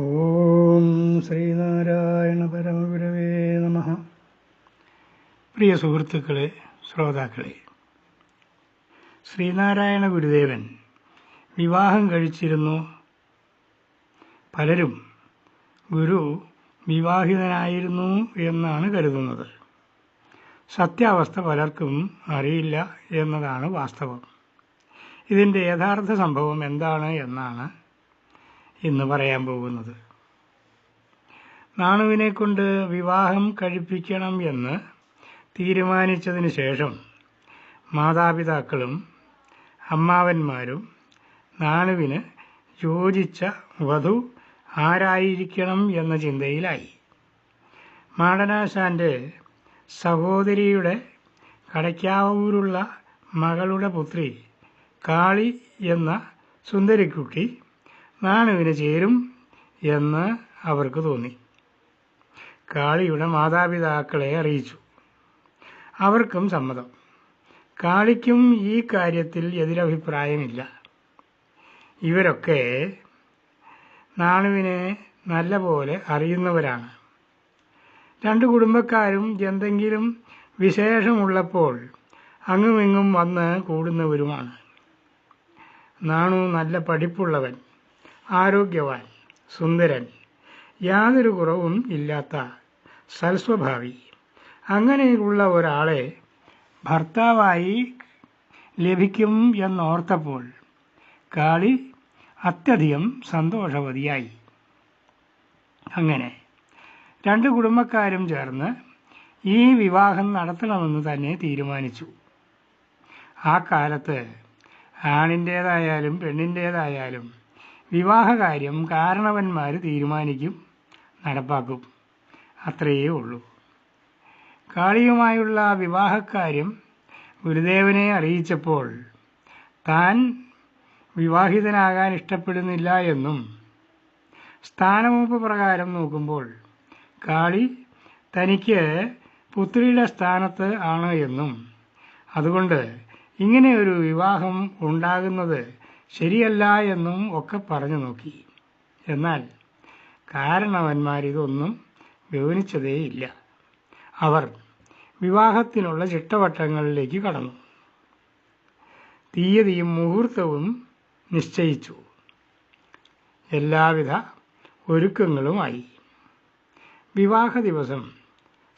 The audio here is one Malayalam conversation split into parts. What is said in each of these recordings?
ഓം ശ്രീനാരായണ പരമഗുരവേ നമഃ. പ്രിയ സുഹൃത്തുക്കളെ, ശ്രോതാക്കളെ, ശ്രീനാരായണ ഗുരുദേവൻ വിവാഹം കഴിച്ചിരുന്നു. പലരും ഗുരു വിവാഹിതനായിരുന്നു എന്നാണ് കരുതുന്നത്. സത്യാവസ്ഥ പലർക്കും അറിയില്ല എന്നതാണ് വാസ്തവം. ഇതിൻ്റെ യഥാർത്ഥ സംഭവം എന്താണ് എന്നാണ് ഇന്ന് പറയാൻ പോകുന്നത്. നാണുവിനെ കൊണ്ട് വിവാഹം കഴിപ്പിക്കണം എന്ന് തീരുമാനിച്ചതിന് ശേഷം മാതാപിതാക്കളും അമ്മാവന്മാരും നാണുവിന് യോജിച്ച വധു ആരായിരിക്കണം എന്ന ചിന്തയിലായി. മാടനാശാന്റെ സഹോദരിയുടെ കടയ്ക്കാവൂരുള്ള മകളുടെ പുത്രി കാളി എന്ന സുന്ദരിക്കുട്ടി നാണുവിന് ചേരും എന്ന് അവർക്ക് തോന്നി. കാളിയുടെ മാതാപിതാക്കളെ അറിയിച്ചു. അവർക്കും സമ്മതം. കാളിക്കും ഈ കാര്യത്തിൽ എതിരഭിപ്രായമില്ല. ഇവരൊക്കെ നാണുവിനെ നല്ലപോലെ അറിയുന്നവരാണ്. രണ്ടു കുടുംബക്കാരും എന്തെങ്കിലും വിശേഷമുള്ളപ്പോൾ അങ്ങുമിങ്ങും വന്ന് കൂടുന്നവരുമാണ്. നാണു നല്ല പഠിപ്പുള്ളവൻ, ആരോഗ്യവാൻ, സുന്ദരൻ, യാതൊരു കുറവും ഇല്ലാത്ത സൽസ്വഭാവി. അങ്ങനെയുള്ള ഒരാളെ ഭർത്താവായി ലഭിക്കും എന്നോർത്തപ്പോൾ കാളി അത്യധികം സന്തോഷവതിയായി. അങ്ങനെ രണ്ട് കുടുംബക്കാരും ചേർന്ന് ഈ വിവാഹം നടത്തണമെന്ന് തന്നെ തീരുമാനിച്ചു. ആ കാലത്ത് ആണിൻ്റേതായാലും പെണ്ണിൻ്റേതായാലും വിവാഹകാര്യം കാരണവന്മാർ തീരുമാനിക്കും, നടപ്പാക്കും. അത്രയേ ഉള്ളൂ. കാളിയുമായുള്ള വിവാഹക്കാര്യം ഗുരുദേവനെ അറിയിച്ചപ്പോൾ താൻ വിവാഹിതനാകാൻ ഇഷ്ടപ്പെടുന്നില്ല എന്നും സ്ഥാനമൂപ്പ് പ്രകാരം നോക്കുമ്പോൾ കാളി തനിക്ക് പുത്രിയുടെ സ്ഥാനത്ത് ആണ് എന്നും അതുകൊണ്ട് ഇങ്ങനെ ഒരു വിവാഹം ഉണ്ടാകുന്നത് ശരിയല്ല എന്നും ഒക്കെ പറഞ്ഞു നോക്കി. എന്നാൽ കാരണവന്മാരിതൊന്നും ഗൗനിച്ചതേയില്ല. അവർ വിവാഹത്തിനുള്ള ചിട്ടവട്ടങ്ങളിലേക്ക് കടന്നു. തീയതിയും മുഹൂർത്തവും നിശ്ചയിച്ചു. എല്ലാവിധ ഒരുക്കങ്ങളുമായി. വിവാഹ ദിവസം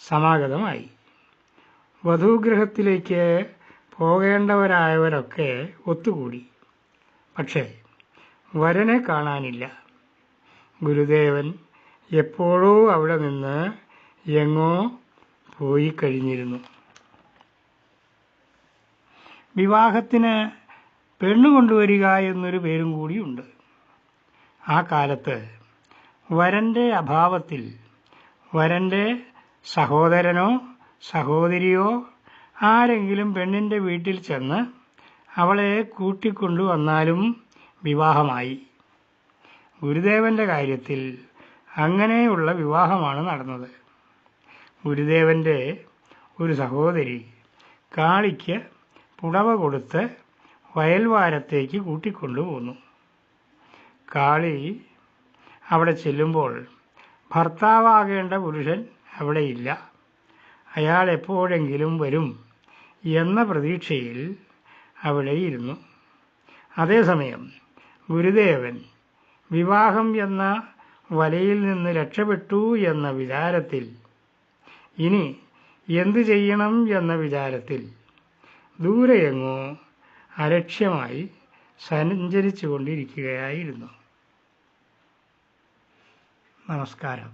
സമാഗതമായി. വധൂഗൃഹത്തിലേക്ക് പോകേണ്ടവരായവരൊക്കെ ഒത്തുകൂടി. പക്ഷേ വരനെ കാണാനില്ല. ഗുരുദേവൻ എപ്പോഴോ അവിടെ നിന്ന് എങ്ങോ പോയി കഴിഞ്ഞിരുന്നു. വിവാഹത്തിന് പെണ്ണു കൊണ്ടുവരിക എന്നൊരു പേരും കൂടിയുണ്ട്. ആ കാലത്ത് വരന്റെ അഭാവത്തിൽ വരന്റെ സഹോദരനോ സഹോദരിയോ ആരെങ്കിലും പെണ്ണിൻ്റെ വീട്ടിൽ ചെന്ന് അവളെ കൂട്ടിക്കൊണ്ടുവന്നാലും വിവാഹമായി. ഗുരുദേവന്റെ കാര്യത്തിൽ അങ്ങനെയുള്ള വിവാഹമാണ് നടന്നത്. ഗുരുദേവന്റെ ഒരു സഹോദരി കാളിക്ക് പുടവ കൊടുത്ത് വയൽവാരത്തേക്ക് കൂട്ടിക്കൊണ്ടുപോന്നു. കാളി അവിടെ ചെല്ലുമ്പോൾ ഭർത്താവാകേണ്ട പുരുഷൻ അവിടെയില്ല. അയാൾ എപ്പോഴെങ്കിലും വരും എന്ന പ്രതീക്ഷയിൽ അവിടെ ഇരുന്നു. അതേസമയം ഗുരുദേവൻ വിവാഹം എന്ന വലയിൽ നിന്ന് രക്ഷപ്പെട്ടു എന്ന വിചാരത്തിൽ, ഇനി എന്തു ചെയ്യണം എന്ന വിചാരത്തിൽ ദൂരെയെങ്ങോ അലക്ഷ്യമായി സഞ്ചരിച്ചു കൊണ്ടിരിക്കുകയായിരുന്നു. നമസ്കാരം.